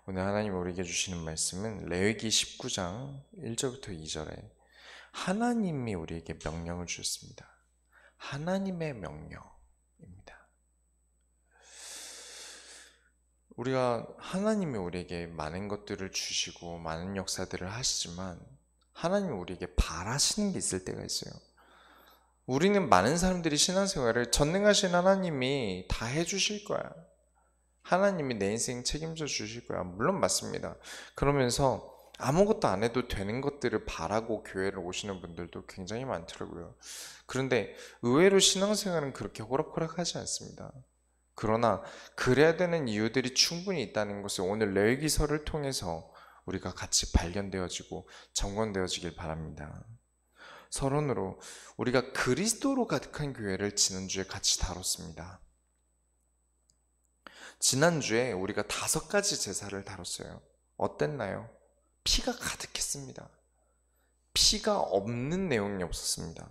오늘 하나님 우리에게 주시는 말씀은 레위기 19장 1절부터 2절에 하나님이 우리에게 명령을 주셨습니다. 하나님의 명령입니다. 우리가 하나님이 우리에게 많은 것들을 주시고 많은 역사들을 하시지만 하나님이 우리에게 바라시는 게 있을 때가 있어요. 우리는 많은 사람들이 신앙생활을 전능하신 하나님이 다 해주실 거야. 하나님이 내 인생 책임져 주실 거야. 물론 맞습니다. 그러면서 아무것도 안 해도 되는 것들을 바라고 교회를 오시는 분들도 굉장히 많더라고요. 그런데 의외로 신앙생활은 그렇게 호락호락하지 않습니다. 그러나 그래야 되는 이유들이 충분히 있다는 것을 오늘 레위기서를 통해서 우리가 같이 발견되어지고 점검되어지길 바랍니다. 서론으로 우리가 그리스도로 가득한 교회를 지난주에 같이 다뤘습니다. 지난주에 우리가 5가지 제사를 다뤘어요. 어땠나요? 피가 가득했습니다. 피가 없는 내용이 없었습니다.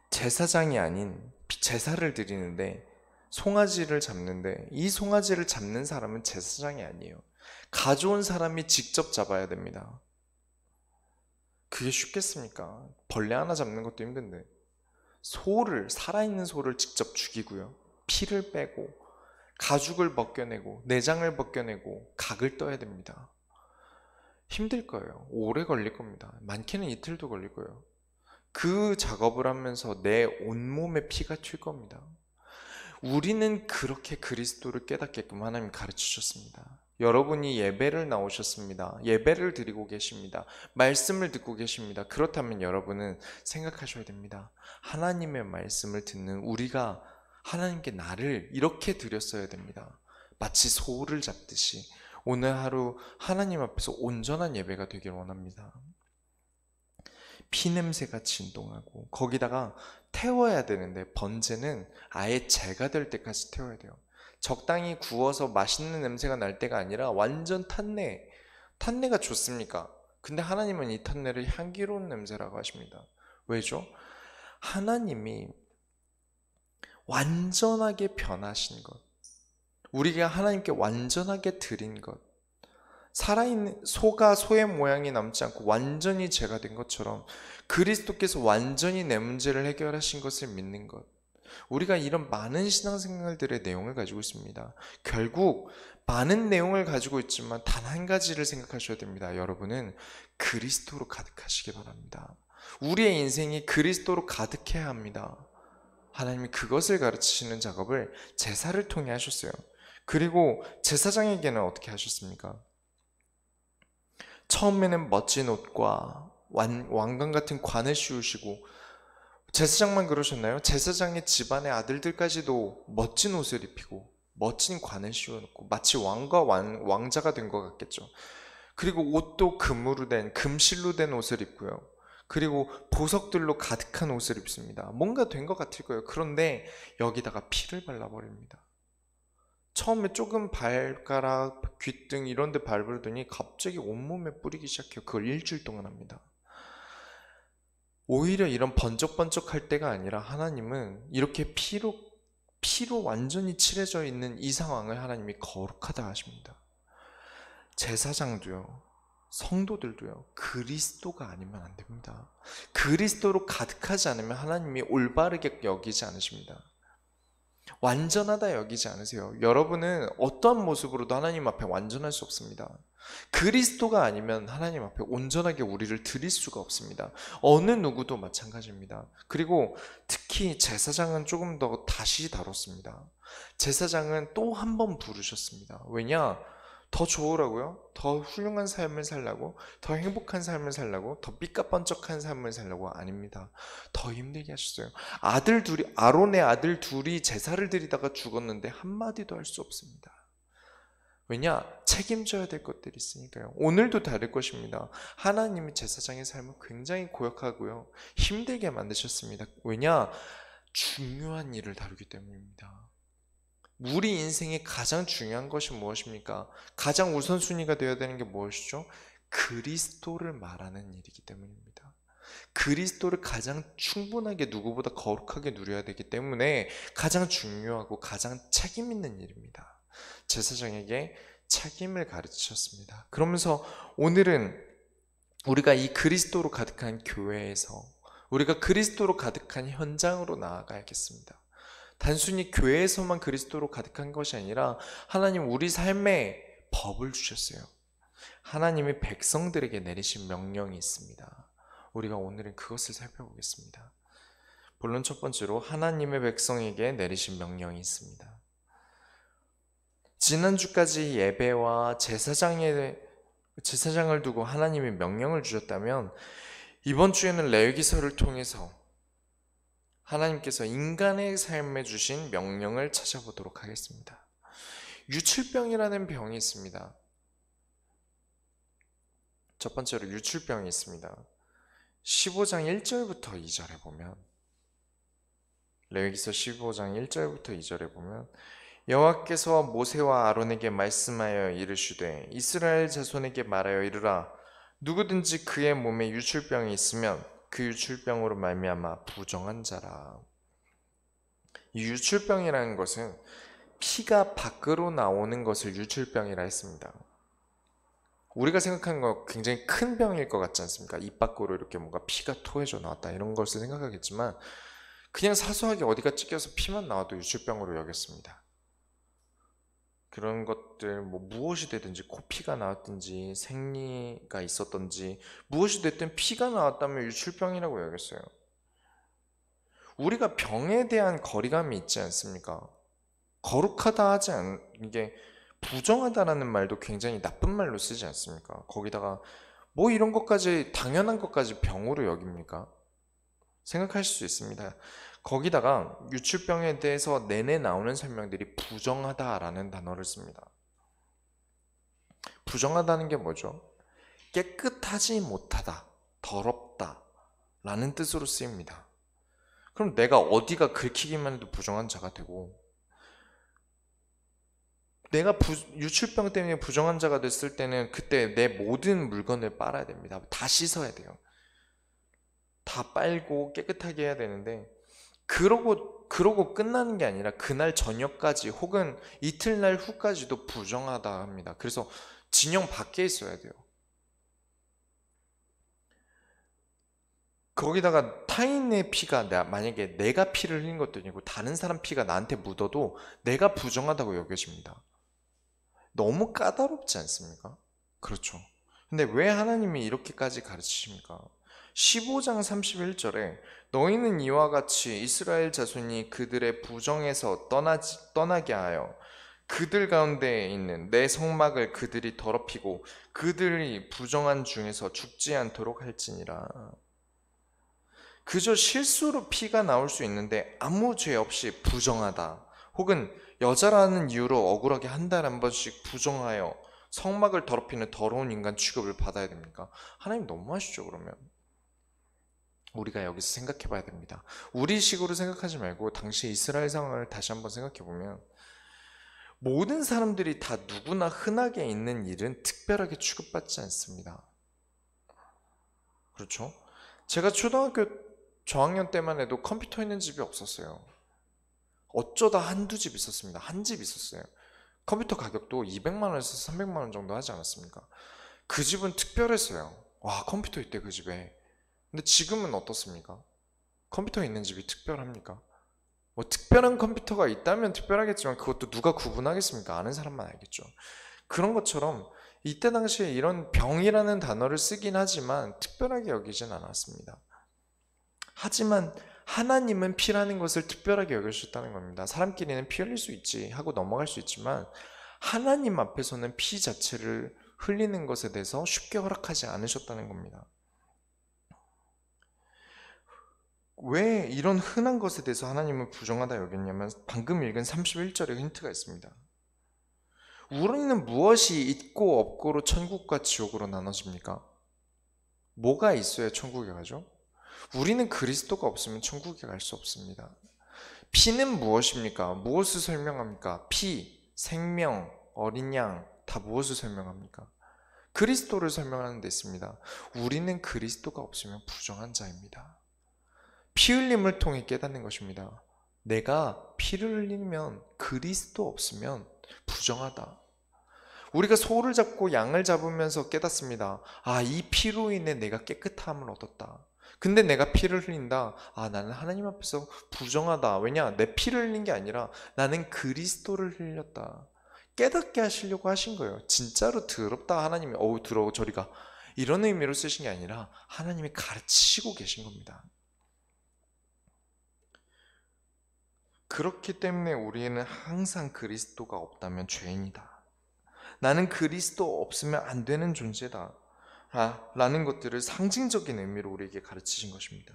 제사장이 아닌 제사를 드리는데 송아지를 잡는데 이 송아지를 잡는 사람은 제사장이 아니에요. 가져온 사람이 직접 잡아야 됩니다. 그게 쉽겠습니까? 벌레 하나 잡는 것도 힘든데 살아있는 소를 직접 죽이고요. 피를 빼고 가죽을 벗겨내고 내장을 벗겨내고 각을 떠야 됩니다. 힘들 거예요. 오래 걸릴 겁니다. 많게는 이틀도 걸릴 거예요. 그 작업을 하면서 내 온몸에 피가 튈 겁니다. 우리는 그렇게 그리스도를 깨닫게끔 하나님 가르치셨습니다. 여러분이 예배를 나오셨습니다. 예배를 드리고 계십니다. 말씀을 듣고 계십니다. 그렇다면 여러분은 생각하셔야 됩니다. 하나님의 말씀을 듣는 우리가 하나님께 나를 이렇게 드렸어야 됩니다. 마치 소를 잡듯이 오늘 하루 하나님 앞에서 온전한 예배가 되길 원합니다. 피냄새가 진동하고 거기다가 태워야 되는데 번제는 아예 재가 될 때까지 태워야 돼요. 적당히 구워서 맛있는 냄새가 날 때가 아니라 완전 탄내가 좋습니까? 근데 하나님은 이 탄내를 향기로운 냄새라고 하십니다. 왜죠? 하나님이 완전하게 변하신 것, 우리가 하나님께 완전하게 드린 것, 살아있는 소가 소의 모양이 남지 않고 완전히 죄가 된 것처럼 그리스도께서 완전히 내 문제를 해결하신 것을 믿는 것, 우리가 이런 많은 신앙생활들의 내용을 가지고 있습니다. 결국 많은 내용을 가지고 있지만 단 한 가지를 생각하셔야 됩니다. 여러분은 그리스도로 가득하시기 바랍니다. 우리의 인생이 그리스도로 가득해야 합니다. 하나님이 그것을 가르치시는 작업을 제사를 통해 하셨어요. 그리고 제사장에게는 어떻게 하셨습니까? 처음에는 멋진 옷과 왕관 같은 관을 씌우시고, 제사장만 그러셨나요? 제사장의 집안의 아들들까지도 멋진 옷을 입히고 멋진 관을 씌워놓고 마치 왕자가 된 것 같겠죠. 그리고 옷도 금으로 된, 금실로 된 옷을 입고요. 그리고 보석들로 가득한 옷을 입습니다. 뭔가 된 것 같을 거예요. 그런데 여기다가 피를 발라버립니다. 처음에 조금 발가락, 귓등 이런 데 밟으더니 갑자기 온몸에 뿌리기 시작해요. 그걸 일주일 동안 합니다. 오히려 이런 번쩍번쩍할 때가 아니라 하나님은 이렇게 피로 완전히 칠해져 있는 이 상황을 하나님이 거룩하다 하십니다. 제사장도요, 성도들도요, 그리스도가 아니면 안 됩니다. 그리스도로 가득하지 않으면 하나님이 올바르게 여기지 않으십니다. 완전하다 여기지 않으세요. 여러분은 어떠한 모습으로도 하나님 앞에 완전할 수 없습니다. 그리스도가 아니면 하나님 앞에 온전하게 우리를 드릴 수가 없습니다. 어느 누구도 마찬가지입니다. 그리고 특히 제사장은 조금 더 다시 다뤘습니다. 제사장은 또 한 번 부르셨습니다. 왜냐? 더 좋으라고요? 더 훌륭한 삶을 살라고? 더 행복한 삶을 살라고? 더 삐까번쩍한 삶을 살라고? 아닙니다. 더 힘들게 하셨어요. 아론의 아들 둘이 제사를 드리다가 죽었는데 한마디도 할 수 없습니다. 왜냐? 책임져야 될 것들이 있으니까요. 오늘도 다를 것입니다. 하나님이 제사장의 삶을 굉장히 고역하고요, 힘들게 만드셨습니다. 왜냐? 중요한 일을 다루기 때문입니다. 우리 인생의 가장 중요한 것이 무엇입니까? 가장 우선순위가 되어야 되는 게 무엇이죠? 그리스도를 말하는 일이기 때문입니다. 그리스도를 가장 충분하게 누구보다 거룩하게 누려야 되기 때문에 가장 중요하고 가장 책임 있는 일입니다. 제사장에게 책임을 가르치셨습니다. 그러면서 오늘은 우리가 이 그리스도로 가득한 교회에서 우리가 그리스도로 가득한 현장으로 나아가야겠습니다. 단순히 교회에서만 그리스도로 가득한 것이 아니라 하나님 우리 삶에 법을 주셨어요. 하나님이 백성들에게 내리신 명령이 있습니다. 우리가 오늘은 그것을 살펴보겠습니다. 본론 첫 번째로 하나님의 백성에게 내리신 명령이 있습니다. 지난주까지 예배와 제사장을 두고 하나님이 명령을 주셨다면 이번 주에는 레위기서를 통해서 하나님께서 인간의 삶에 주신 명령을 찾아보도록 하겠습니다. 유출병이라는 병이 있습니다. 첫 번째로 유출병이 있습니다. 15장 1절부터 2절에 보면 레위기서 15장 1절부터 2절에 보면 여호와께서 모세와 아론에게 말씀하여 이르시되 이스라엘 자손에게 말하여 이르라 누구든지 그의 몸에 유출병이 있으면 그 유출병으로 말미암아 부정한 자라. 이 유출병이라는 것은 피가 밖으로 나오는 것을 유출병이라 했습니다. 우리가 생각하는 거 굉장히 큰 병일 것 같지 않습니까? 입 밖으로 이렇게 뭔가 피가 토해져 나왔다 이런 것을 생각하겠지만 그냥 사소하게 어디가 찢겨서 피만 나와도 유출병으로 여겼습니다. 그런 것들 무엇이 되든지 코피가 나왔든지 생리가 있었든지 무엇이 됐든 피가 나왔다면 유출병이라고 여겼어요. 우리가 병에 대한 거리감이 있지 않습니까? 거룩하다 하지 않는 게 부정하다라는 말도 굉장히 나쁜 말로 쓰지 않습니까? 거기다가 뭐 이런 것까지 당연한 것까지 병으로 여깁니까? 생각할 수 있습니다. 거기다가 유출병에 대해서 내내 나오는 설명들이 부정하다라는 단어를 씁니다. 부정하다는 게 뭐죠? 깨끗하지 못하다, 더럽다 라는 뜻으로 쓰입니다. 그럼 내가 어디가 긁히기만 해도 부정한 자가 되고 내가 유출병 때문에 부정한 자가 됐을 때는 그때 내 모든 물건을 빨아야 됩니다. 다 씻어야 돼요. 다 빨고 깨끗하게 해야 되는데 그러고 끝나는 게 아니라 그날 저녁까지 혹은 이틀날 후까지도 부정하다 합니다. 그래서 진영 밖에 있어야 돼요. 거기다가 타인의 피가 만약에 내가 피를 흘린 것도 아니고 다른 사람 피가 나한테 묻어도 내가 부정하다고 여겨집니다. 너무 까다롭지 않습니까? 그렇죠. 근데 왜 하나님이 이렇게까지 가르치십니까? 15장 31절에 너희는 이와 같이 이스라엘 자손이 그들의 부정에서 떠나게 하여 그들 가운데 있는 내 성막을 그들이 더럽히고 그들이 부정한 중에서 죽지 않도록 할지니라. 그저 실수로 피가 나올 수 있는데 아무 죄 없이 부정하다 혹은 여자라는 이유로 억울하게 한 달에 한 번씩 부정하여 성막을 더럽히는 더러운 인간 취급을 받아야 됩니까? 하나님 너무하시죠. 그러면 우리가 여기서 생각해 봐야 됩니다. 우리 식으로 생각하지 말고 당시 이스라엘 상황을 다시 한번 생각해 보면 모든 사람들이 다 누구나 흔하게 있는 일은 특별하게 취급받지 않습니다. 그렇죠? 제가 초등학교 저학년 때만 해도 컴퓨터 있는 집이 없었어요. 어쩌다 한두 집 있었습니다. 한 집 있었어요. 컴퓨터 가격도 200만 원에서 300만 원 정도 하지 않았습니까? 그 집은 특별했어요. 와, 컴퓨터 있대 그 집에. 근데 지금은 어떻습니까? 컴퓨터 있는 집이 특별합니까? 뭐 특별한 컴퓨터가 있다면 특별하겠지만 그것도 누가 구분하겠습니까? 아는 사람만 알겠죠. 그런 것처럼 이때 당시에 이런 병이라는 단어를 쓰긴 하지만 특별하게 여기진 않았습니다. 하지만 하나님은 피라는 것을 특별하게 여겨주셨다는 겁니다. 사람끼리는 피 흘릴 수 있지 하고 넘어갈 수 있지만 하나님 앞에서는 피 자체를 흘리는 것에 대해서 쉽게 허락하지 않으셨다는 겁니다. 왜 이런 흔한 것에 대해서 하나님은 부정하다 여겼냐면 방금 읽은 31절에 힌트가 있습니다. 우리는 무엇이 있고 없고로 천국과 지옥으로 나눠집니까? 뭐가 있어야 천국에 가죠? 우리는 그리스도가 없으면 천국에 갈 수 없습니다. 피는 무엇입니까? 무엇을 설명합니까? 피, 생명, 어린 양 다 무엇을 설명합니까? 그리스도를 설명하는 데 있습니다. 우리는 그리스도가 없으면 부정한 자입니다. 피 흘림을 통해 깨닫는 것입니다. 내가 피를 흘리면 그리스도 없으면 부정하다. 우리가 소를 잡고 양을 잡으면서 깨닫습니다. 아, 이 피로 인해 내가 깨끗함을 얻었다. 근데 내가 피를 흘린다. 아, 나는 하나님 앞에서 부정하다. 왜냐? 내 피를 흘린 게 아니라 나는 그리스도를 흘렸다. 깨닫게 하시려고 하신 거예요. 진짜로 더럽다. 하나님이 어우 더러워 저리 가. 이런 의미로 쓰신 게 아니라 하나님이 가르치시고 계신 겁니다. 그렇기 때문에 우리는 항상 그리스도가 없다면 죄인이다. 나는 그리스도 없으면 안 되는 존재다. 라는 것들을 상징적인 의미로 우리에게 가르치신 것입니다.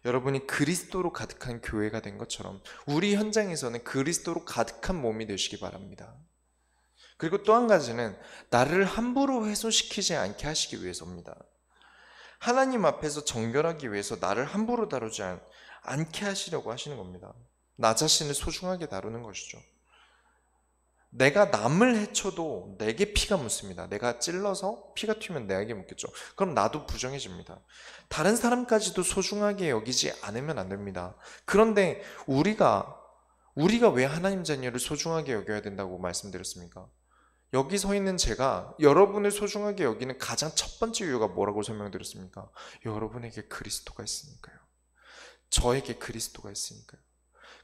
여러분이 그리스도로 가득한 교회가 된 것처럼 우리 현장에서는 그리스도로 가득한 몸이 되시기 바랍니다. 그리고 또 한 가지는 나를 함부로 훼손시키지 않게 하시기 위해서입니다. 하나님 앞에서 정결하기 위해서 나를 함부로 다루지 않게 하시려고 하시는 겁니다. 나 자신을 소중하게 다루는 것이죠. 내가 남을 해쳐도 내게 피가 묻습니다. 내가 찔러서 피가 튀면 내게 묻겠죠. 그럼 나도 부정해집니다. 다른 사람까지도 소중하게 여기지 않으면 안 됩니다. 그런데 우리가 왜 하나님 자녀를 소중하게 여겨야 된다고 말씀드렸습니까? 여기 서 있는 제가 여러분을 소중하게 여기는 가장 첫 번째 이유가 뭐라고 설명드렸습니까? 여러분에게 그리스도가 있으니까요. 저에게 그리스도가 있으니까요.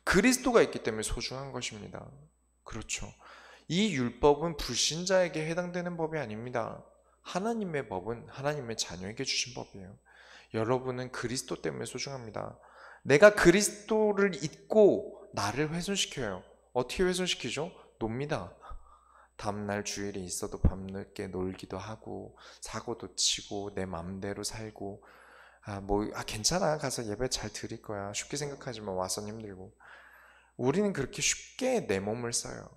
그리스도가 있기 때문에 소중한 것입니다. 그렇죠. 이 율법은 불신자에게 해당되는 법이 아닙니다. 하나님의 법은 하나님의 자녀에게 주신 법이에요. 여러분은 그리스도 때문에 소중합니다. 내가 그리스도를 잊고 나를 훼손시켜요. 어떻게 훼손시키죠? 놉니다. 다음날 주일이 있어도 밤늦게 놀기도 하고 사고도 치고 내 맘대로 살고 괜찮아 가서 예배 잘 드릴 거야 쉽게 생각하지만 와선 힘들고 우리는 그렇게 쉽게 내 몸을 써요.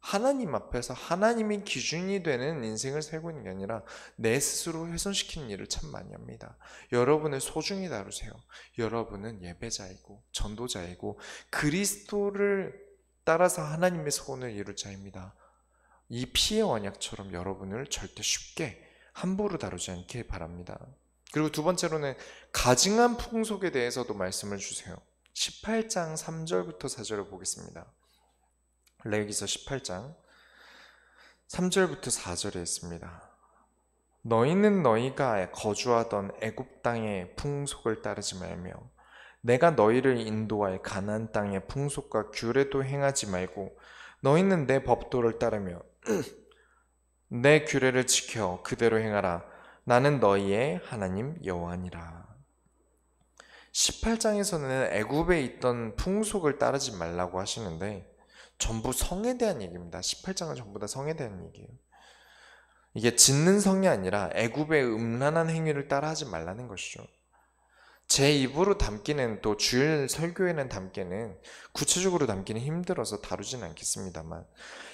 하나님 앞에서 하나님이 기준이 되는 인생을 살고 있는 게 아니라 내 스스로 훼손시키는 일을 참 많이 합니다. 여러분을 소중히 다루세요. 여러분은 예배자이고 전도자이고 그리스도를 따라서 하나님의 소원을 이룰 자입니다. 이 피의 언약처럼 여러분을 절대 쉽게 함부로 다루지 않길 바랍니다. 그리고 두 번째로는 가증한 풍속에 대해서도 말씀을 주세요. 18장 3절부터 4절을 보겠습니다. 레위기서 18장 3절부터 4절에 있습니다. 너희는 너희가 거주하던 애굽 땅의 풍속을 따르지 말며 내가 너희를 인도할 가나안 땅의 풍속과 규례도 행하지 말고 너희는 내 법도를 따르며 내 규례를 지켜 그대로 행하라. 나는 너희의 하나님 여호와니라. 18장에서는 애굽에 있던 풍속을 따르지 말라고 하시는데 전부 성에 대한 얘기입니다. 18장은 전부 다 성에 대한 얘기예요. 이게 짓는 성이 아니라 애굽의 음란한 행위를 따라하지 말라는 것이죠. 제 입으로 담기는 또 주일 설교에는 담기는 구체적으로 담기는 힘들어서 다루지는 않겠습니다만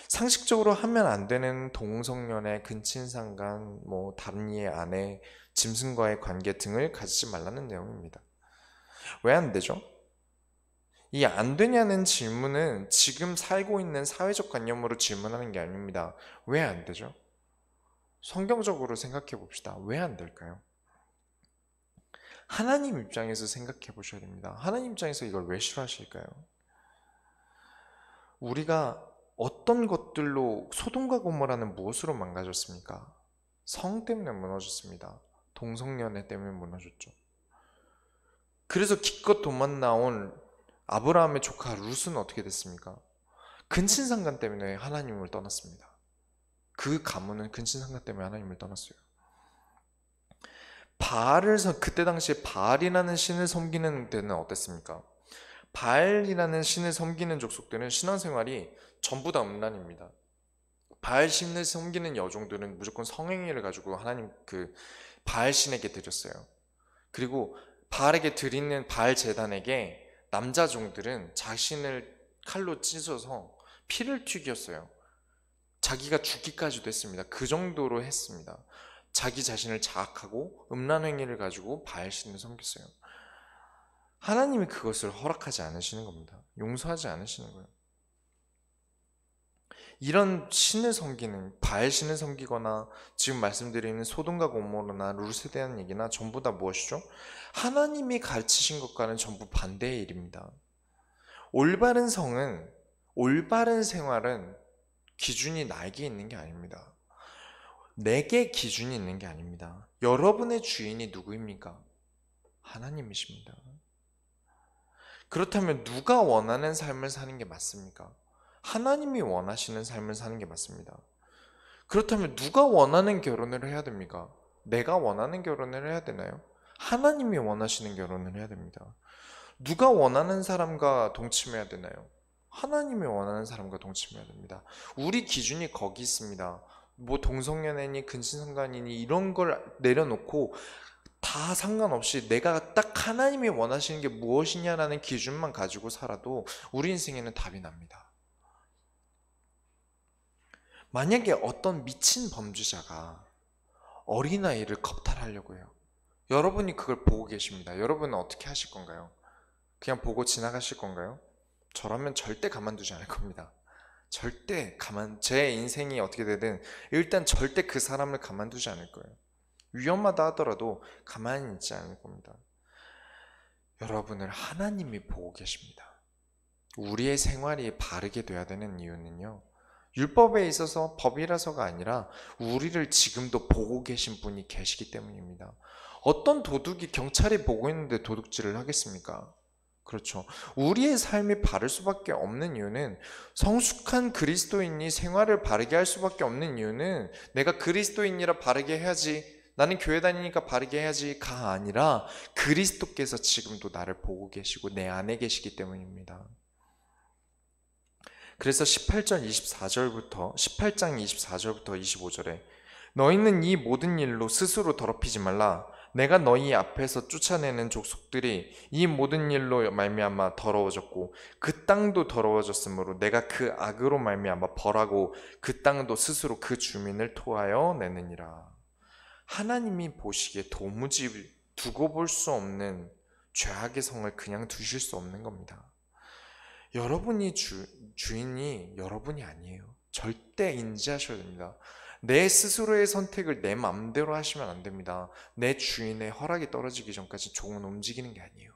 상식적으로 하면 안 되는 동성연애, 근친상간, 다른 이의 아내, 짐승과의 관계 등을 가지지 말라는 내용입니다. 왜 안 되죠? 이 안 되냐는 질문은 지금 살고 있는 사회적 관념으로 질문하는 게 아닙니다. 왜 안 되죠? 성경적으로 생각해 봅시다. 왜 안 될까요? 하나님 입장에서 생각해 보셔야 됩니다. 하나님 입장에서 이걸 왜 싫어하실까요? 우리가 어떤 것들로 소돔과 고모라는 무엇으로 망가졌습니까? 성 때문에 무너졌습니다. 동성연애 때문에 무너졌죠. 그래서 기껏 돈만 나온 아브라함의 조카 룻은 어떻게 됐습니까? 근친상간 때문에 하나님을 떠났습니다. 그 가문은 근친상간 때문에 하나님을 떠났어요. 그때 당시에 바알이라는 신을 섬기는 데는 어땠습니까? 바알이라는 신을 섬기는 족속들은 신앙생활이 전부 다 음란입니다. 바알 신을 섬기는 여종들은 무조건 성행위를 가지고 하나님 바알 신에게 드렸어요. 그리고 바알에게 드리는 바알 제단에게 남자 종들은 자신을 칼로 찢어서 피를 튀겼어요. 자기가 죽기까지도 했습니다. 그 정도로 했습니다. 자기 자신을 자학하고 음란 행위를 가지고 바알 신을 섬겼어요. 하나님이 그것을 허락하지 않으시는 겁니다. 용서하지 않으시는 거예요. 이런 신을 섬기는 바알 신을 섬기거나 지금 말씀드리는 소돔과 고모라나 룻에 대한 얘기나 전부 다 무엇이죠? 하나님이 가르치신 것과는 전부 반대의 일입니다. 올바른 생활은 기준이 나에게 있는 게 아닙니다. 내게 기준이 있는 게 아닙니다. 여러분의 주인이 누구입니까? 하나님이십니다. 그렇다면 누가 원하는 삶을 사는 게 맞습니까? 하나님이 원하시는 삶을 사는 게 맞습니다. 그렇다면 누가 원하는 결혼을 해야 됩니까? 내가 원하는 결혼을 해야 되나요? 하나님이 원하시는 결혼을 해야 됩니다. 누가 원하는 사람과 동침해야 되나요? 하나님이 원하는 사람과 동침해야 됩니다. 우리 기준이 거기 있습니다. 뭐 동성연애니 근친상간이니 이런 걸 내려놓고 다 상관없이 내가 딱 하나님이 원하시는 게 무엇이냐라는 기준만 가지고 살아도 우리 인생에는 답이 납니다. 만약에 어떤 미친 범죄자가 어린아이를 겁탈하려고 해요. 여러분이 그걸 보고 계십니다. 여러분은 어떻게 하실 건가요? 그냥 보고 지나가실 건가요? 저라면 절대 가만두지 않을 겁니다. 제 인생이 어떻게 되든 일단 절대 그 사람을 가만두지 않을 거예요. 위험하다 하더라도 가만히 있지 않을 겁니다. 여러분을 하나님이 보고 계십니다. 우리의 생활이 바르게 돼야 되는 이유는요, 율법에 있어서 법이라서가 아니라 우리를 지금도 보고 계신 분이 계시기 때문입니다. 어떤 도둑이 경찰이 보고 있는데 도둑질을 하겠습니까? 그렇죠. 우리의 삶이 바를 수밖에 없는 이유는, 성숙한 그리스도인이 생활을 바르게 할 수밖에 없는 이유는 내가 그리스도인이라 바르게 해야지, 나는 교회 다니니까 바르게 해야지가 아니라 그리스도께서 지금도 나를 보고 계시고 내 안에 계시기 때문입니다. 그래서 18장 24절부터 25절에 너희는 이 모든 일로 스스로 더럽히지 말라. 내가 너희 앞에서 쫓아내는 족속들이 이 모든 일로 말미암아 더러워졌고 그 땅도 더러워졌으므로 내가 그 악으로 말미암아 벌하고 그 땅도 스스로 그 주민을 토하여 내느니라. 하나님이 보시기에 도무지 두고 볼 수 없는 죄악의 성을 그냥 두실 수 없는 겁니다. 여러분이 주인이 여러분이 아니에요. 절대 인지하셔야 됩니다. 내 스스로의 선택을 내 마음대로 하시면 안 됩니다. 내 주인의 허락이 떨어지기 전까지 종은 움직이는 게 아니에요.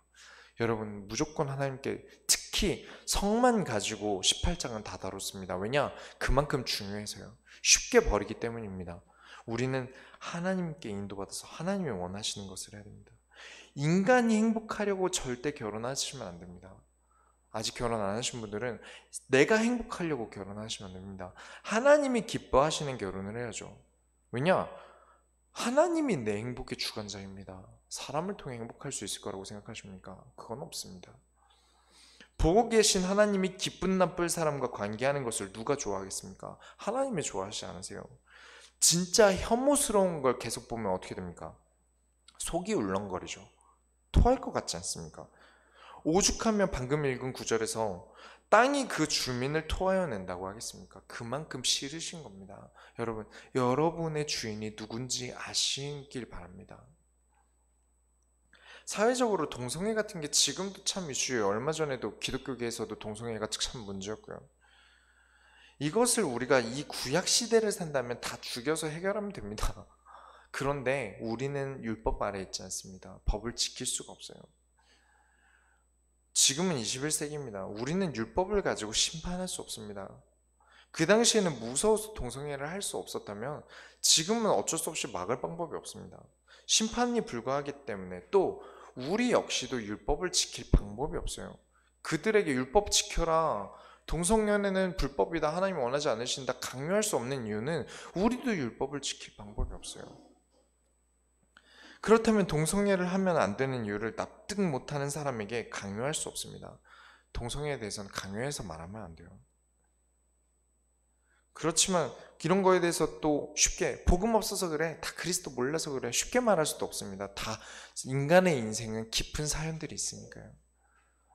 여러분, 무조건 하나님께, 특히 성만 가지고 18장은 다 다뤘습니다. 왜냐? 그만큼 중요해서요. 쉽게 버리기 때문입니다. 우리는 하나님께 인도받아서 하나님이 원하시는 것을 해야 됩니다. 인간이 행복하려고 절대 결혼하시면 안 됩니다. 아직 결혼 안 하신 분들은 내가 행복하려고 결혼하시면 안 됩니다. 하나님이 기뻐하시는 결혼을 해야죠. 왜냐? 하나님이 내 행복의 주관자입니다. 사람을 통해 행복할 수 있을 거라고 생각하십니까? 그건 없습니다. 보고 계신 하나님이 기쁜 나쁠 사람과 관계하는 것을 누가 좋아하겠습니까? 하나님이 좋아하시지 않으세요. 진짜 혐오스러운 걸 계속 보면 어떻게 됩니까? 속이 울렁거리죠. 토할 것 같지 않습니까? 오죽하면 방금 읽은 구절에서 땅이 그 주민을 토하여 낸다고 하겠습니까? 그만큼 싫으신 겁니다. 여러분, 여러분의 주인이 누군지 아시길 바랍니다. 사회적으로 동성애 같은 게 지금도 참 이슈예요. 얼마 전에도 기독교계에서도 동성애가 참 문제였고요. 이것을 우리가 이 구약 시대를 산다면 다 죽여서 해결하면 됩니다. 그런데 우리는 율법 아래에 있지 않습니다. 법을 지킬 수가 없어요. 지금은 21세기입니다. 우리는 율법을 가지고 심판할 수 없습니다. 그 당시에는 무서워서 동성애를 할 수 없었다면 지금은 어쩔 수 없이 막을 방법이 없습니다. 심판이 불가하기 때문에 또 우리 역시도 율법을 지킬 방법이 없어요. 그들에게 율법 지켜라, 동성연애는 불법이다, 하나님이 원하지 않으신다 강요할 수 없는 이유는 우리도 율법을 지킬 방법이 없어요. 그렇다면 동성애를 하면 안 되는 이유를 납득 못하는 사람에게 강요할 수 없습니다. 동성애에 대해서는 강요해서 말하면 안 돼요. 그렇지만 이런 거에 대해서 또 쉽게 복음 없어서 그래, 다 그리스도 몰라서 그래, 쉽게 말할 수도 없습니다. 다 인간의 인생은 깊은 사연들이 있으니까요.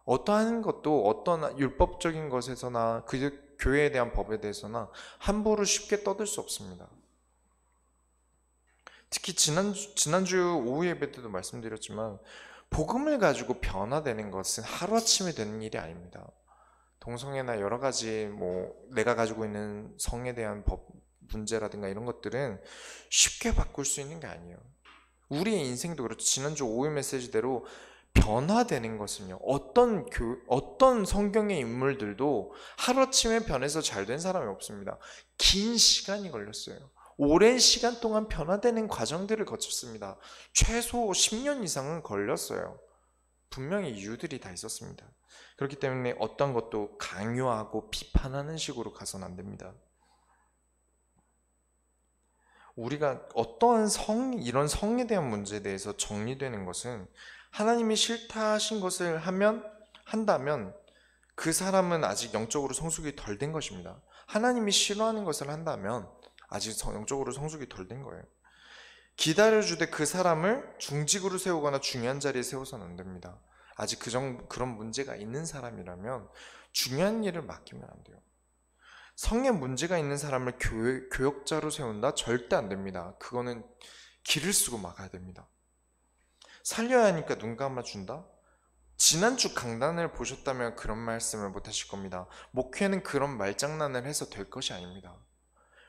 어떠한 것도 어떤 율법적인 것에서나 그 교회에 대한 법에 대해서나 함부로 쉽게 떠들 수 없습니다. 특히 지난주 오후 예배 때도 말씀드렸지만 복음을 가지고 변화되는 것은 하루아침에 되는 일이 아닙니다. 동성애나 여러 가지 내가 가지고 있는 성에 대한 법 문제라든가 이런 것들은 쉽게 바꿀 수 있는 게 아니에요. 우리의 인생도 그렇죠. 지난주 오후 메시지대로 변화되는 것은요, 어떤 성경의 인물들도 하루아침에 변해서 잘 된 사람이 없습니다. 긴 시간이 걸렸어요. 오랜 시간 동안 변화되는 과정들을 거쳤습니다. 최소 10년 이상은 걸렸어요. 분명히 이유들이 다 있었습니다. 그렇기 때문에 어떤 것도 강요하고 비판하는 식으로 가서는 안 됩니다. 우리가 어떠한 이런 성에 대한 문제에 대해서 정리되는 것은, 하나님이 싫다 하신 것을 한다면 그 사람은 아직 영적으로 성숙이 덜 된 것입니다. 하나님이 싫어하는 것을 한다면 아직 영적으로 성숙이 덜 된 거예요. 기다려주되 그 사람을 중직으로 세우거나 중요한 자리에 세워서는 안 됩니다. 아직 그런 문제가 있는 사람이라면 중요한 일을 맡기면 안 돼요. 성에 문제가 있는 사람을 교역자로 세운다? 절대 안 됩니다. 그거는 길을 쓰고 막아야 됩니다. 살려야 하니까 눈 감아준다? 지난주 강단을 보셨다면 그런 말씀을 못 하실 겁니다. 목회는 그런 말장난을 해서 될 것이 아닙니다.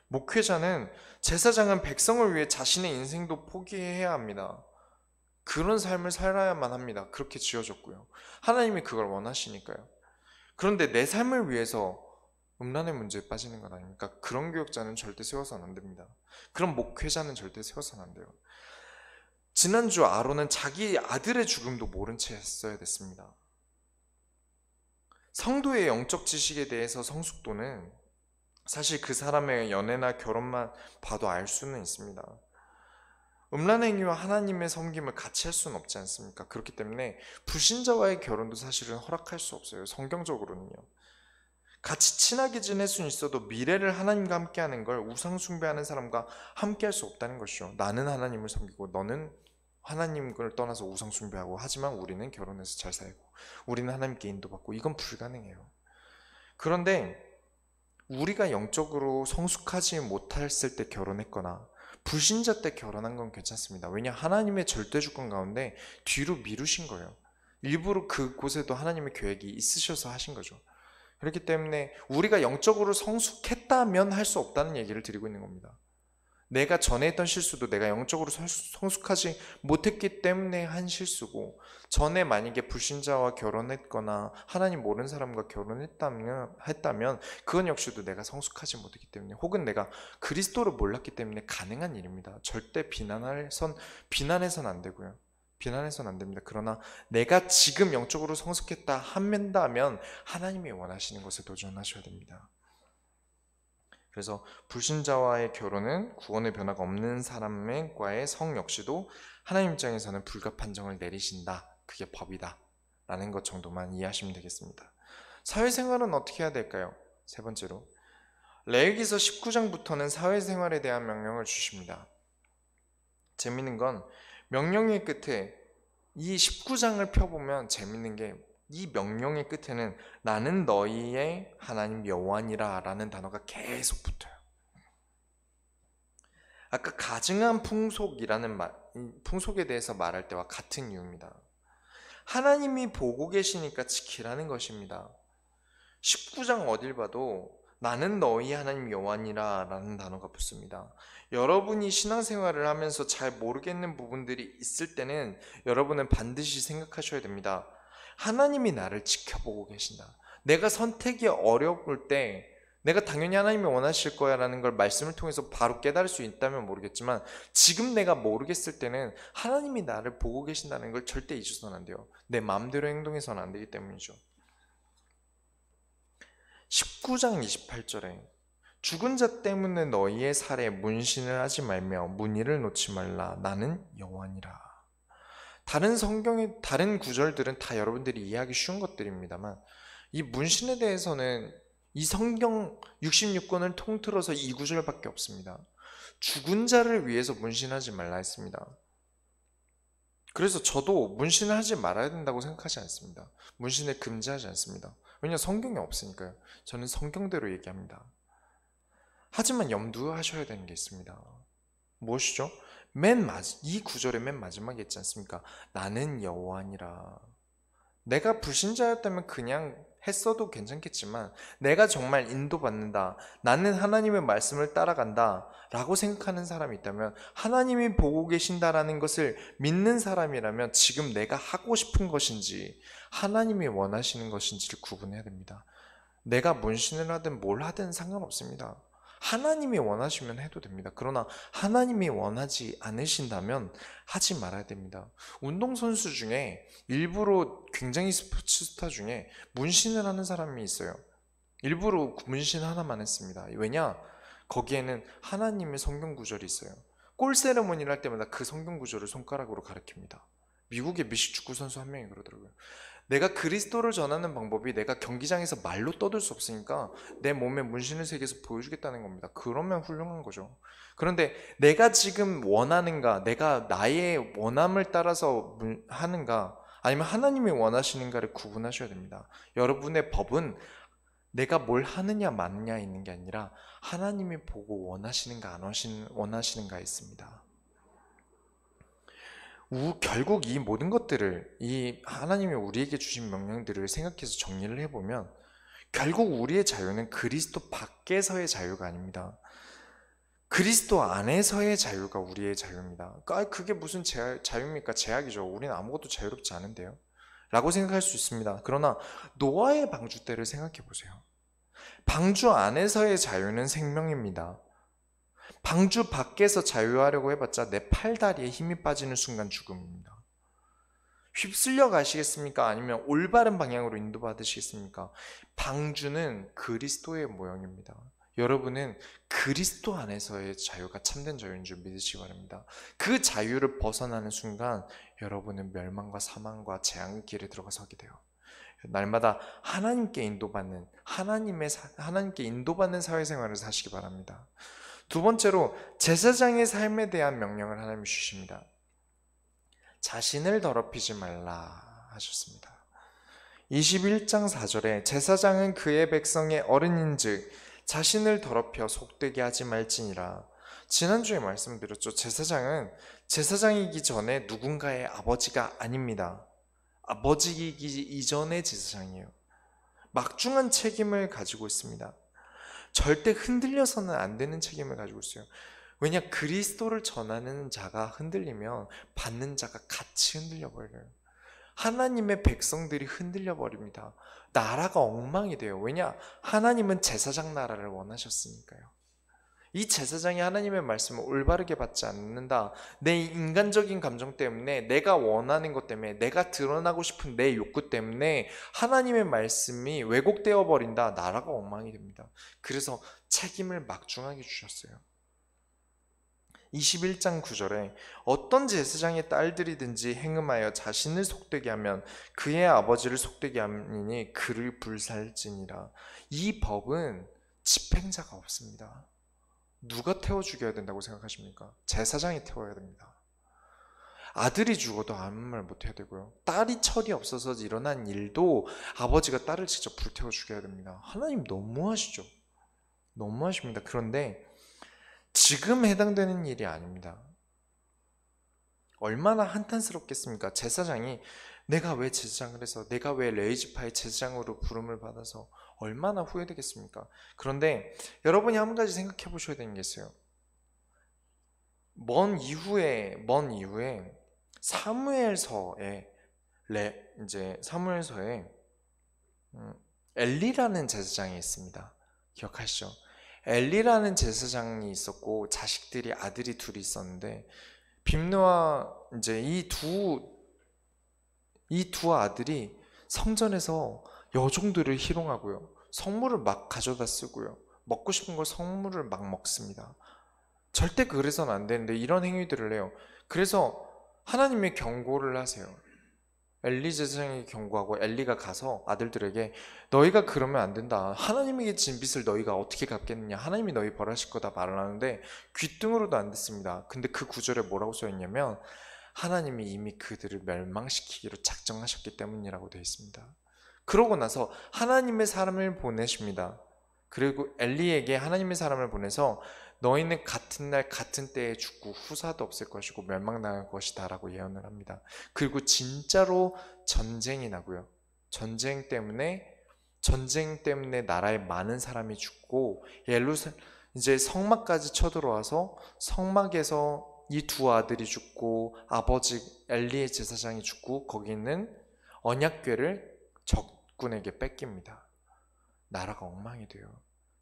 목회자는, 제사장은 백성을 위해 자신의 인생도 포기해야 합니다. 그런 삶을 살아야만 합니다. 그렇게 지어졌고요. 하나님이 그걸 원하시니까요. 그런데 내 삶을 위해서 음란의 문제에 빠지는 건 아닙니까? 그런 교역자는 절대 세워서는 안 됩니다. 그런 목회자는 절대 세워서는 안 돼요. 지난주 아론은 자기 아들의 죽음도 모른 채 했어야 됐습니다. 성도의 영적 지식에 대해서 성숙도는 사실 그 사람의 연애나 결혼만 봐도 알 수는 있습니다. 음란 행위와 하나님의 섬김을 같이 할 수는 없지 않습니까? 그렇기 때문에 불신자와의 결혼도 사실은 허락할 수 없어요. 성경적으로는요. 같이 친하게 지낼 수는 있어도 미래를 하나님과 함께하는 걸 우상 숭배하는 사람과 함께할 수 없다는 것이죠. 나는 하나님을 섬기고 너는 하나님을 떠나서 우상 숭배하고, 하지만 우리는 결혼해서 잘 살고 우리는 하나님께 인도받고, 이건 불가능해요. 그런데 우리가 영적으로 성숙하지 못했을 때 결혼했거나 불신자 때 결혼한 건 괜찮습니다. 왜냐, 하나님의 절대 주권 가운데 뒤로 미루신 거예요. 일부러 그곳에도 하나님의 계획이 있으셔서 하신 거죠. 그렇기 때문에 우리가 영적으로 성숙했다면 할 수 없다는 얘기를 드리고 있는 겁니다. 내가 전에 했던 실수도 내가 영적으로 성숙하지 못했기 때문에 한 실수고, 전에 만약에 불신자와 결혼했거나 하나님 모르는 사람과 결혼했다면 그건 역시도 내가 성숙하지 못했기 때문에, 혹은 내가 그리스도를 몰랐기 때문에 가능한 일입니다. 절대 비난해서는 안 되고요. 비난해서는 안 됩니다. 그러나 내가 지금 영적으로 성숙했다 한다면 하나님이 원하시는 것에 도전하셔야 됩니다. 그래서 불신자와의 결혼은 구원의 변화가 없는 사람과의 성 역시도 하나님 입장에서는 불가 판정을 내리신다. 그게 법이다. 라는 것 정도만 이해하시면 되겠습니다. 사회생활은 어떻게 해야 될까요? 세 번째로, 레위기서 19장부터는 사회생활에 대한 명령을 주십니다. 재밌는 건 명령의 끝에, 이 19장을 펴보면 재밌는 게, 이 명령의 끝에는 나는 너희의 하나님 여호와니라 라는 단어가 계속 붙어요. 아까 가증한 풍속에 대해서 말할 때와 같은 이유입니다. 하나님이 보고 계시니까 지키라는 것입니다. 19장 어딜 봐도 나는 너희 하나님 여호와니라 라는 단어가 붙습니다. 여러분이 신앙생활을 하면서 잘 모르겠는 부분들이 있을 때는 여러분은 반드시 생각하셔야 됩니다. 하나님이 나를 지켜보고 계신다. 내가 선택이 어려울 때 내가 당연히 하나님이 원하실 거야 라는 걸 말씀을 통해서 바로 깨달을 수 있다면 모르겠지만, 지금 내가 모르겠을 때는 하나님이 나를 보고 계신다는 걸 절대 잊어서는 안 돼요. 내 마음대로 행동해서는 안 되기 때문이죠. 19장 28절에 죽은 자 때문에 너희의 살에 문신을 하지 말며 문의를 놓지 말라. 나는 여호와니라. 다른 구절들은 다 여러분들이 이해하기 쉬운 것들입니다만, 이 문신에 대해서는 이 성경 66권을 통틀어서 이 구절밖에 없습니다. 죽은 자를 위해서 문신하지 말라 했습니다. 그래서 저도 문신을 하지 말아야 된다고 생각하지 않습니다. 문신을 금지하지 않습니다. 왜냐하면 성경이 없으니까요. 저는 성경대로 얘기합니다. 하지만 염두하셔야 되는 게 있습니다. 무엇이죠? 이 구절의 맨 마지막에 있지 않습니까? 나는 여호와니라. 내가 불신자였다면 그냥 했어도 괜찮겠지만 내가 정말 인도받는다, 나는 하나님의 말씀을 따라간다 라고 생각하는 사람이 있다면, 하나님이 보고 계신다라는 것을 믿는 사람이라면 지금 내가 하고 싶은 것인지 하나님이 원하시는 것인지를 구분해야 됩니다. 내가 문신을 하든 뭘 하든 상관없습니다. 하나님이 원하시면 해도 됩니다. 그러나 하나님이 원하지 않으신다면 하지 말아야 됩니다. 운동선수 중에 일부러, 굉장히 스포츠 스타 중에 문신을 하는 사람이 있어요. 일부러 문신 하나만 했습니다. 왜냐? 거기에는 하나님의 성경 구절이 있어요. 골 세레모니를 할 때마다 그 성경 구절을 손가락으로 가리킵니다. 미국의 미식축구 선수 한 명이 그러더라고요. 내가 그리스도를 전하는 방법이 내가 경기장에서 말로 떠들 수 없으니까 내 몸에 문신을 새겨서 보여주겠다는 겁니다. 그러면 훌륭한 거죠. 그런데 내가 지금 원하는가, 내가 나의 원함을 따라서 하는가, 아니면 하나님이 원하시는가를 구분하셔야 됩니다. 여러분의 법은 내가 뭘 하느냐 마느냐에 있는 게 아니라 하나님이 보고 원하시는가 안 원하시는가에 있습니다. 결국 이 모든 것들을, 이 하나님이 우리에게 주신 명령들을 생각해서 정리를 해보면 결국 우리의 자유는 그리스도 밖에서의 자유가 아닙니다. 그리스도 안에서의 자유가 우리의 자유입니다. 그게 무슨 자유입니까? 제약이죠. 우리는 아무것도 자유롭지 않은데요 라고 생각할 수 있습니다. 그러나 노아의 방주 때를 생각해 보세요. 방주 안에서의 자유는 생명입니다. 방주 밖에서 자유하려고 해봤자 내 팔다리에 힘이 빠지는 순간 죽음입니다. 휩쓸려 가시겠습니까? 아니면 올바른 방향으로 인도받으시겠습니까? 방주는 그리스도의 모형입니다. 여러분은 그리스도 안에서의 자유가 참된 자유인 줄 믿으시기 바랍니다. 그 자유를 벗어나는 순간 여러분은 멸망과 사망과 재앙의 길에 들어가서게 돼요. 날마다 하나님께 인도받는, 하나님께 인도받는 사회생활을 사시기 바랍니다. 두 번째로 제사장의 삶에 대한 명령을 하나님이 주십니다. 자신을 더럽히지 말라 하셨습니다. 21장 4절에 제사장은 그의 백성의 어른인즉 자신을 더럽혀 속되게 하지 말지니라. 지난주에 말씀드렸죠. 제사장은 제사장이기 전에 누군가의 아버지가 아닙니다. 아버지이기 이전의 제사장이에요. 막중한 책임을 가지고 있습니다. 절대 흔들려서는 안 되는 책임을 가지고 있어요. 왜냐? 그리스도를 전하는 자가 흔들리면 받는 자가 같이 흔들려 버려요. 하나님의 백성들이 흔들려 버립니다. 나라가 엉망이 돼요. 왜냐? 하나님은 제사장 나라를 원하셨으니까요. 이 제사장이 하나님의 말씀을 올바르게 받지 않는다, 내 인간적인 감정 때문에, 내가 원하는 것 때문에, 내가 드러나고 싶은 내 욕구 때문에 하나님의 말씀이 왜곡되어 버린다, 나라가 엉망이 됩니다. 그래서 책임을 막중하게 주셨어요. 21장 9절에 어떤 제사장의 딸들이든지 행음하여 자신을 속되게 하면 그의 아버지를 속되게 하니 그를 불살지니라. 이 법은 집행자가 없습니다. 누가 태워 죽여야 된다고 생각하십니까? 제사장이 태워야 됩니다. 아들이 죽어도 아무 말 못해야 되고요. 딸이 철이 없어서 일어난 일도 아버지가 딸을 직접 불태워 죽여야 됩니다. 하나님 너무하시죠? 너무하십니다. 그런데 지금 해당되는 일이 아닙니다. 얼마나 한탄스럽겠습니까? 제사장이 내가 왜 제사장을 해서, 내가 왜 레위지파의 제사장으로 부름을 받아서 얼마나 후회되겠습니까? 그런데 여러분이 한 가지 생각해 보셔야 되는 게 있어요. 먼 이후에 사무엘서에 엘리라는 제사장이 있습니다. 기억하시죠? 엘리라는 제사장이 있었고 자식들이, 아들이 둘이 있었는데 빔느와 이제 이 두 아들이 성전에서 여종들을 희롱하고요, 성물을 막 가져다 쓰고요, 먹고 싶은 걸 성물을 막 먹습니다. 절대 그래서는 안 되는데 이런 행위들을 해요. 그래서 하나님이 경고를 하세요. 엘리 제사장이 경고하고 엘리가 가서 아들들에게 너희가 그러면 안 된다, 하나님에게 진 빚을 너희가 어떻게 갚겠느냐, 하나님이 너희 벌하실 거다 말을 하는데 귀등으로도 안 듣습니다. 근데 그 구절에 뭐라고 써있냐면 하나님이 이미 그들을 멸망시키기로 작정하셨기 때문이라고 되어 있습니다. 그러고 나서 하나님의 사람을 보내십니다. 그리고 엘리에게 하나님의 사람을 보내서 너희는 같은 날 같은 때에 죽고 후사도 없을 것이고 멸망당할 것이다 라고 예언을 합니다. 그리고 진짜로 전쟁이 나고요, 전쟁 때문에 전쟁 때문에 나라에 많은 사람이 죽고 이제 성막까지 쳐들어와서 성막에서 이 두 아들이 죽고 아버지 엘리의 제사장이 죽고 거기 있는 언약궤를 적군에게 뺏깁니다. 나라가 엉망이 돼요.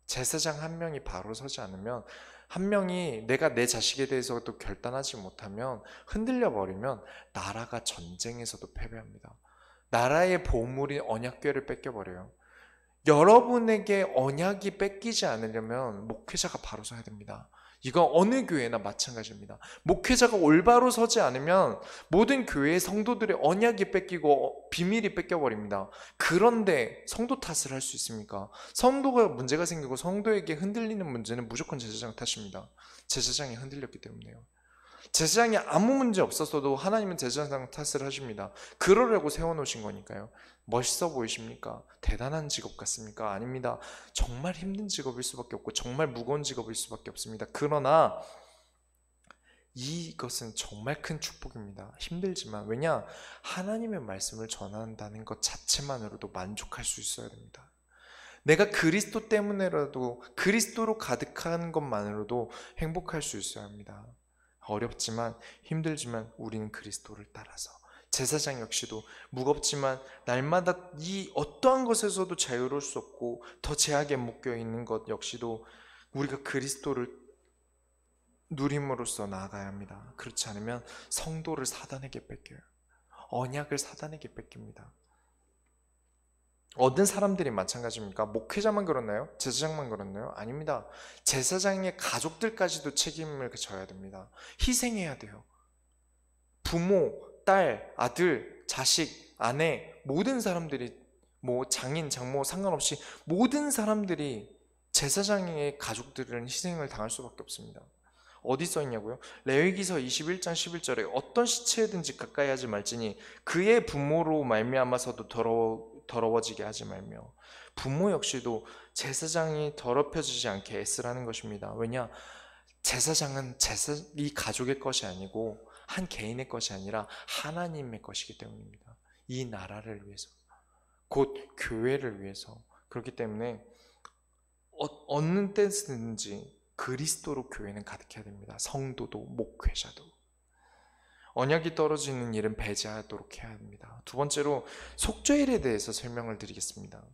제사장 한 명이 바로 서지 않으면, 한 명이 내가 내 자식에 대해서도 결단하지 못하면, 흔들려 버리면 나라가 전쟁에서도 패배합니다. 나라의 보물인 언약궤를 뺏겨버려요. 여러분에게 언약이 뺏기지 않으려면 목회자가 바로 서야 됩니다. 이건 어느 교회나 마찬가지입니다. 목회자가 올바로 서지 않으면 모든 교회의 성도들의 언약이 뺏기고 비밀이 뺏겨버립니다. 그런데 성도 탓을 할 수 있습니까? 성도가 문제가 생기고 성도에게 흔들리는 문제는 무조건 제사장 탓입니다. 제사장이 흔들렸기 때문에요. 제사장이 아무 문제 없었어도 하나님은 제사장 탓을 하십니다. 그러려고 세워놓으신 거니까요. 멋있어 보이십니까? 대단한 직업 같습니까? 아닙니다. 정말 힘든 직업일 수밖에 없고 정말 무거운 직업일 수밖에 없습니다. 그러나 이것은 정말 큰 축복입니다. 힘들지만, 왜냐? 하나님의 말씀을 전한다는 것 자체만으로도 만족할 수 있어야 됩니다. 내가 그리스도 때문에라도, 그리스도로 가득한 것만으로도 행복할 수 있어야 합니다. 어렵지만 힘들지만 우리는 그리스도를 따라서, 제사장 역시도 무겁지만 날마다 이 어떠한 것에서도 자유로울 수 없고 더 제약에 묶여 있는 것 역시도 우리가 그리스도를 누림으로써 나아가야 합니다. 그렇지 않으면 성도를 사단에게 뺏겨요. 언약을 사단에게 뺏깁니다. 얻은 사람들이 마찬가지입니까? 목회자만 그렇나요? 제사장만 그렇나요? 아닙니다. 제사장의 가족들까지도 책임을 져야 됩니다. 희생해야 돼요. 부모, 딸, 아들, 자식, 아내, 모든 사람들이, 장인, 장모 상관없이 모든 사람들이 제사장의 가족들은 희생을 당할 수밖에 없습니다. 어디 써 있냐고요? 레위기서 21장 11절에 어떤 시체든지 가까이 하지 말지니 그의 부모로 말미암아서도 더러워지게 하지 말며. 부모 역시도 제사장이 더럽혀지지 않게 애쓰라는 것입니다. 왜냐? 제사장은 이 가족의 것이 아니고 한 개인의 것이 아니라 하나님의 것이기 때문입니다. 이 나라를 위해서, 곧 교회를 위해서. 그렇기 때문에 어느 때든지 그리스도로 교회는 가득해야 됩니다. 성도도 목회자도. 언약이 떨어지는 일은 배제하도록 해야 합니다. 두 번째로 속죄일에 대해서 설명을 드리겠습니다.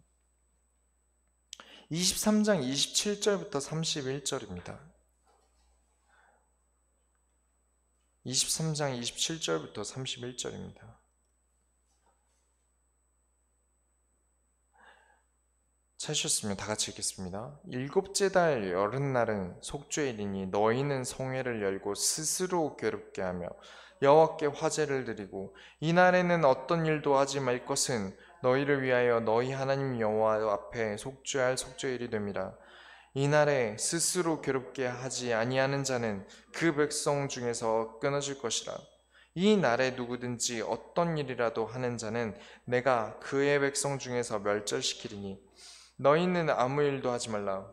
23장 27절부터 31절입니다. 23장 27절부터 31절입니다. 찾으셨으면 다 같이 읽겠습니다. 일곱째 달 여름날은 속죄일이니 너희는 성회를 열고 스스로 괴롭게 하며 여호와께 화제를 드리고 이날에는 어떤 일도 하지 말 것은 너희를 위하여 너희 하나님 여호와 앞에 속죄할 속죄일이 됨이라. 이날에 스스로 괴롭게 하지 아니하는 자는 그 백성 중에서 끊어질 것이라. 이 날에 누구든지 어떤 일이라도 하는 자는 내가 그의 백성 중에서 멸절시키리니 너희는 아무 일도 하지 말라.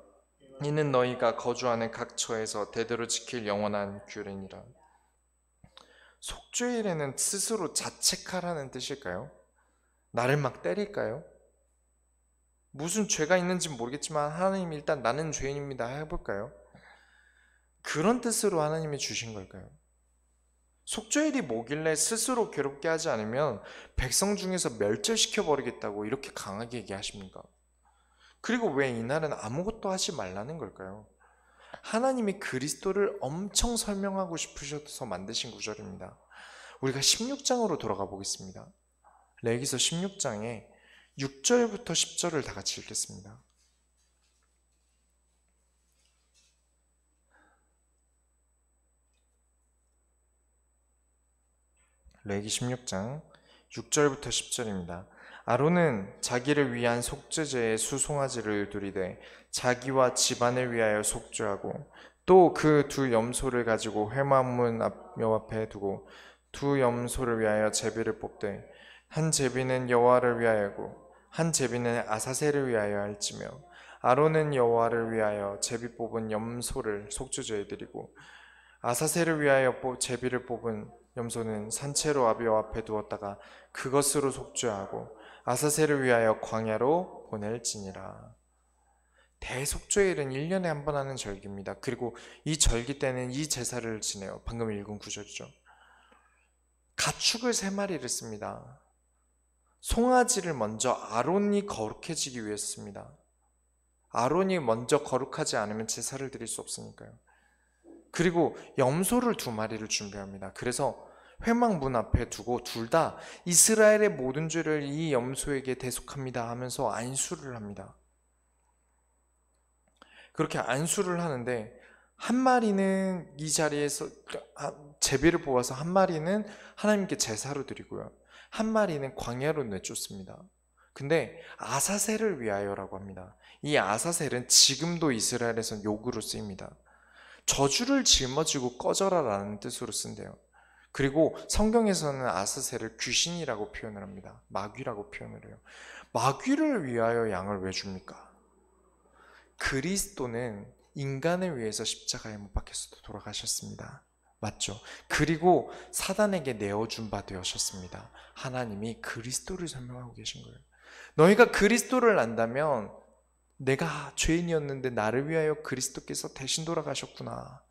이는 너희가 거주하는 각 처에서 대대로 지킬 영원한 규례니라. 속죄일에는 스스로 자책하라는 뜻일까요? 나를 막 때릴까요? 무슨 죄가 있는지 모르겠지만 하나님 일단 나는 죄인입니다 해볼까요? 그런 뜻으로 하나님이 주신 걸까요? 속죄일이 뭐길래 스스로 괴롭게 하지 않으면 백성 중에서 멸절시켜 버리겠다고 이렇게 강하게 얘기하십니까? 그리고 왜 이날은 아무것도 하지 말라는 걸까요? 하나님이 그리스도를 엄청 설명하고 싶으셔서 만드신 구절입니다. 우리가 16장으로 돌아가 보겠습니다. 레위기서 16장에 6절부터 10절을 다 같이 읽겠습니다. 레위기 16장 6절부터 10절입니다. 아론은 자기를 위한 속죄제에 수송아지를 드리되 자기와 집안을 위하여 속죄하고 또 그 두 염소를 가지고 회막문 여 앞에 두고 두 염소를 위하여 제비를 뽑되 한 제비는 여호와를 위하여고 한 제비는 아사셀을 위하여 할지며 아론은 여호와를 위하여 제비 뽑은 염소를 속죄제에 드리고 아사셀을 위하여 제비를 뽑은 염소는 산채로 여호와 앞에 두었다가 그것으로 속죄하고 아사셀을 위하여 광야로 보낼지니라. 대속죄일은 1년에 한 번 하는 절기입니다. 그리고 이 절기 때는 이 제사를 지내요. 방금 읽은 구절이죠. 가축을 3마리를 씁니다. 송아지를 먼저 아론이 거룩해지기 위해 씁니다. 아론이 먼저 거룩하지 않으면 제사를 드릴 수 없으니까요. 그리고 염소를 2마리를 준비합니다. 그래서 회막 문 앞에 두고 둘 다 이스라엘의 모든 죄를 이 염소에게 대속합니다 하면서 안수를 합니다. 그렇게 안수를 하는데 한 마리는 이 자리에서 제비를 뽑아서 한 마리는 하나님께 제사로 드리고요. 한 마리는 광야로 내쫓습니다. 근데 아사셀을 위하여라고 합니다. 이 아사셀은 지금도 이스라엘에선 욕으로 쓰입니다. 저주를 짊어지고 꺼져라 라는 뜻으로 쓴대요. 그리고 성경에서는 아사셀을 귀신이라고 표현을 합니다. 마귀라고 표현을 해요. 마귀를 위하여 양을 왜 줍니까? 그리스도는 인간을 위해서 십자가에 못 박혀서 돌아가셨습니다. 맞죠? 그리고 사단에게 내어준 바 되셨습니다. 하나님이 그리스도를 설명하고 계신 거예요. 너희가 그리스도를 안다면 내가 죄인이었는데 나를 위하여 그리스도께서 대신 돌아가셨구나.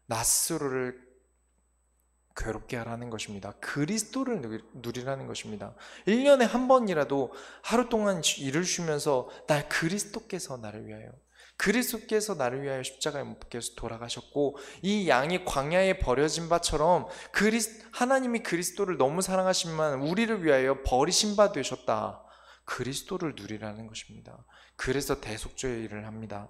나 스스로를 괴롭게 하라는 것입니다. 그리스도를 누리라는 것입니다. 1년에 한 번이라도 하루 동안 일을 쉬면서 나 그리스도께서 나를 위하여 그리스도께서 나를 위하여 십자가에 못 박혀서 돌아가셨고 이 양이 광야에 버려진 바처럼 하나님이 그리스도를 너무 사랑하시지만 우리를 위하여 버리신 바 되셨다. 그리스도를 누리라는 것입니다. 그래서 대속죄의 일을 합니다.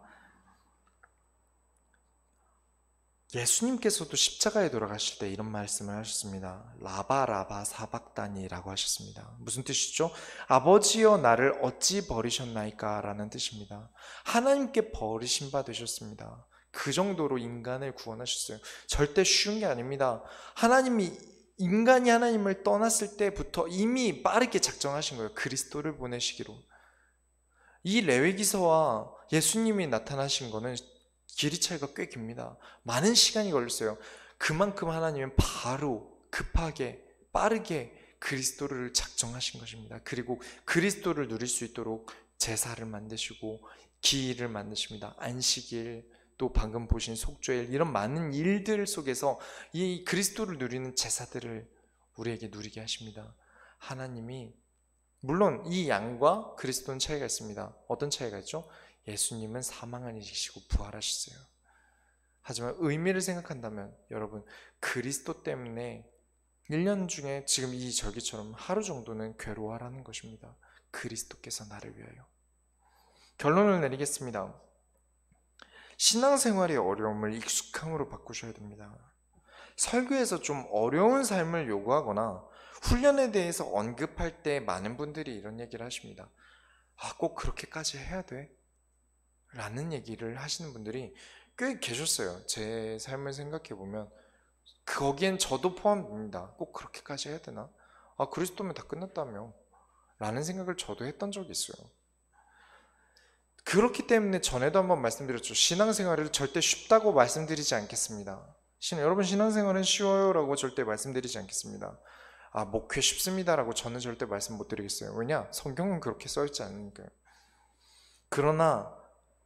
예수님께서도 십자가에 돌아가실 때 이런 말씀을 하셨습니다. 라바 사박다니라고 하셨습니다. 무슨 뜻이죠? 아버지여 나를 어찌 버리셨나이까 라는 뜻입니다. 하나님께 버리신 바 되셨습니다. 그 정도로 인간을 구원하셨어요. 절대 쉬운 게 아닙니다. 인간이 하나님을 떠났을 때부터 이미 빠르게 작정하신 거예요. 그리스도를 보내시기로. 이 레위기서와 예수님이 나타나신 거는 길이 차이가 꽤 깁니다. 많은 시간이 걸렸어요. 그만큼 하나님은 바로 급하게 빠르게 그리스도를 작정하신 것입니다. 그리고 그리스도를 누릴 수 있도록 제사를 만드시고 기일을 만드십니다. 안식일, 또 방금 보신 속죄일, 이런 많은 일들 속에서 이 그리스도를 누리는 제사들을 우리에게 누리게 하십니다. 하나님이 물론 이 양과 그리스도는 차이가 있습니다. 어떤 차이가 있죠? 예수님은 사망 안 이기시고 부활하셨어요. 하지만 의미를 생각한다면 여러분, 그리스도 때문에 1년 중에 지금 이 절기처럼 하루 정도는 괴로워하라는 것입니다. 그리스도께서 나를 위하여. 결론을 내리겠습니다. 신앙생활의 어려움을 익숙함으로 바꾸셔야 됩니다. 설교에서 좀 어려운 삶을 요구하거나 훈련에 대해서 언급할 때 많은 분들이 이런 얘기를 하십니다. 꼭 그렇게까지 해야 돼? 라는 얘기를 하시는 분들이 꽤 계셨어요. 제 삶을 생각해 보면 거기엔 저도 포함됩니다. 꼭 그렇게까지 해야 되나? 그리스도면 다 끝났다며 라는 생각을 저도 했던 적이 있어요. 그렇기 때문에 전에도 한번 말씀드렸죠. 신앙생활을 절대 쉽다고 말씀드리지 않겠습니다. 여러분, 신앙생활은 쉬워요 라고 절대 말씀드리지 않겠습니다. 목회 쉽습니다 라고 저는 절대 말씀 못 드리겠어요. 왜냐? 성경은 그렇게 써있지 않으니까요. 그러나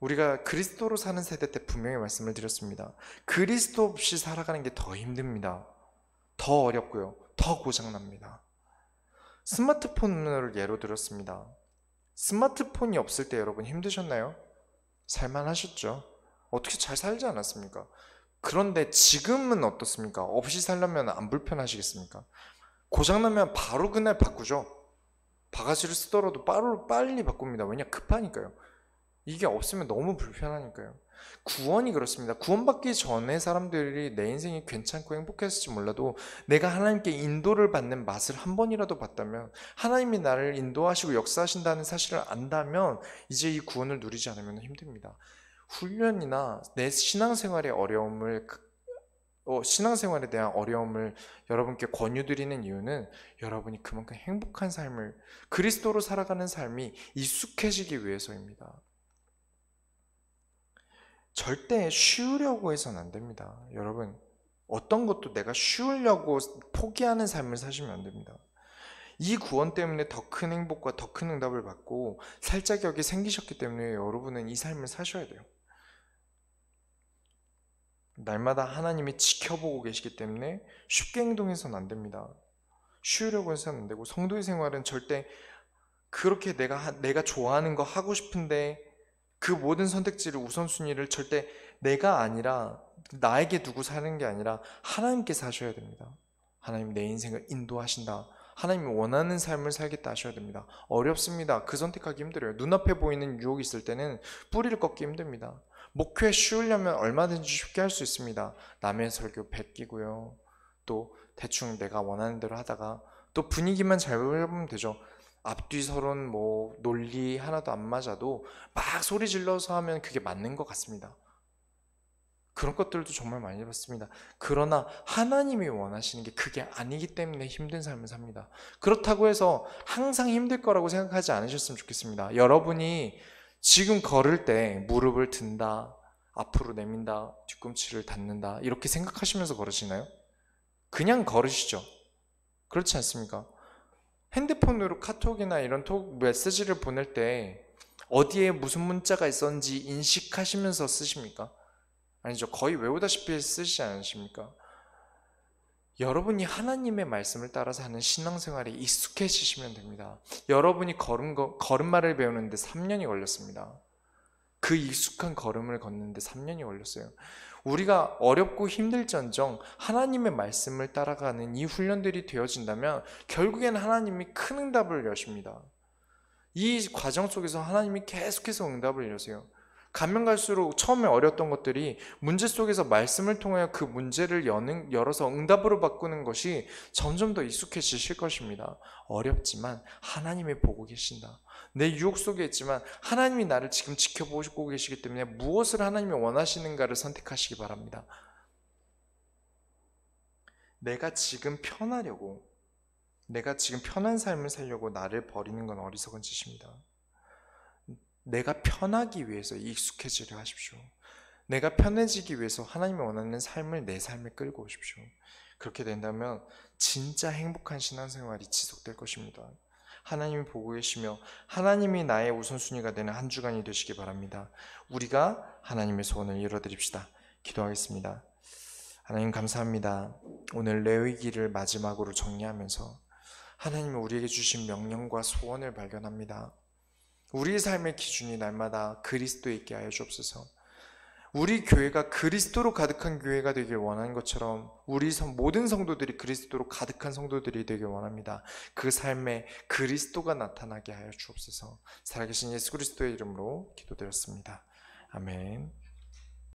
우리가 그리스도로 사는 세대 때 분명히 말씀을 드렸습니다. 그리스도 없이 살아가는 게 더 힘듭니다. 더 어렵고요. 더 고장납니다. 스마트폰을 예로 들었습니다. 스마트폰이 없을 때 여러분 힘드셨나요? 살만하셨죠? 어떻게 잘 살지 않았습니까? 그런데 지금은 어떻습니까? 없이 살려면 안 불편하시겠습니까? 고장나면 바로 그날 바꾸죠. 바가지를 쓰더라도 빨리 바꿉니다. 왜냐? 급하니까요. 이게 없으면 너무 불편하니까요. 구원이 그렇습니다. 구원받기 전에 사람들이 내 인생이 괜찮고 행복했을지 몰라도 내가 하나님께 인도를 받는 맛을 한 번이라도 봤다면, 하나님이 나를 인도하시고 역사하신다는 사실을 안다면 이제 이 구원을 누리지 않으면 힘듭니다. 훈련이나 내 신앙생활의 어려움을 신앙생활에 대한 어려움을 여러분께 권유드리는 이유는 여러분이 그만큼 행복한 삶을, 그리스도로 살아가는 삶이 익숙해지기 위해서입니다. 절대 쉬우려고 해서는 안 됩니다. 여러분, 어떤 것도 내가 쉬우려고 포기하는 삶을 사시면 안 됩니다. 이 구원 때문에 더 큰 행복과 더 큰 응답을 받고 살자격이 생기셨기 때문에 여러분은 이 삶을 사셔야 돼요. 날마다 하나님이 지켜보고 계시기 때문에 쉽게 행동해서는 안 됩니다. 쉬우려고 해서는 안 되고, 성도의 생활은 절대 그렇게 내가 좋아하는 거 하고 싶은데 그 모든 선택지를 우선순위를 절대 내가 아니라 나에게 두고 사는 게 아니라 하나님께서 하셔야 됩니다. 하나님 내 인생을 인도하신다. 하나님이 원하는 삶을 살겠다 하셔야 됩니다. 어렵습니다. 그 선택하기 힘들어요. 눈앞에 보이는 유혹이 있을 때는 뿌리를 꺾기 힘듭니다. 목표에 쉬우려면 얼마든지 쉽게 할 수 있습니다. 남의 설교 베끼고요. 또 대충 내가 원하는 대로 하다가 또 분위기만 잘 보면 되죠. 앞뒤 서론 뭐 논리 하나도 안 맞아도 막 소리 질러서 하면 그게 맞는 것 같습니다. 그런 것들도 정말 많이 해봤습니다. 그러나 하나님이 원하시는 게 그게 아니기 때문에 힘든 삶을 삽니다. 그렇다고 해서 항상 힘들 거라고 생각하지 않으셨으면 좋겠습니다. 여러분이 지금 걸을 때 무릎을 든다, 앞으로 내민다, 뒤꿈치를 닫는다 이렇게 생각하시면서 걸으시나요? 그냥 걸으시죠. 그렇지 않습니까? 핸드폰으로 카톡이나 이런 메시지를 보낼 때 어디에 무슨 문자가 있었는지 인식하시면서 쓰십니까? 아니죠. 거의 외우다시피 쓰시지 않으십니까? 여러분이 하나님의 말씀을 따라서 하는 신앙생활에 익숙해지시면 됩니다. 여러분이 걸음마를 배우는데 3년이 걸렸습니다. 그 익숙한 걸음을 걷는데 3년이 걸렸어요. 우리가 어렵고 힘들지언정 하나님의 말씀을 따라가는 이 훈련들이 되어진다면 결국엔 하나님이 큰 응답을 여십니다. 이 과정 속에서 하나님이 계속해서 응답을 여세요. 가면 갈수록 처음에 어려웠던 것들이 문제 속에서 말씀을 통하여 그 문제를 열어서 응답으로 바꾸는 것이 점점 더 익숙해지실 것입니다. 어렵지만 하나님이 보고 계신다. 내 유혹 속에 있지만 하나님이 나를 지금 지켜보고 계시기 때문에 무엇을 하나님이 원하시는가를 선택하시기 바랍니다. 내가 지금 편한 삶을 살려고 나를 버리는 건 어리석은 짓입니다. 내가 편하기 위해서 익숙해지려 하십시오. 내가 편해지기 위해서 하나님이 원하는 삶을 내 삶에 끌고 오십시오. 그렇게 된다면 진짜 행복한 신앙생활이 지속될 것입니다. 하나님이 보고 계시며 하나님이 나의 우선순위가 되는 한 주간이 되시기 바랍니다. 우리가 하나님의 소원을 이뤄드립시다. 기도하겠습니다. 하나님 감사합니다. 오늘 레위기를 마지막으로 정리하면서 하나님이 우리에게 주신 명령과 소원을 발견합니다. 우리의 삶의 기준이 날마다 그리스도에 있게 하여 주옵소서. 우리 교회가 그리스도로 가득한 교회가 되길 원하는 것처럼 우리 모든 성도들이 그리스도로 가득한 성도들이 되길 원합니다. 그 삶에 그리스도가 나타나게 하여 주옵소서. 살아계신 예수 그리스도의 이름으로 기도드렸습니다. 아멘.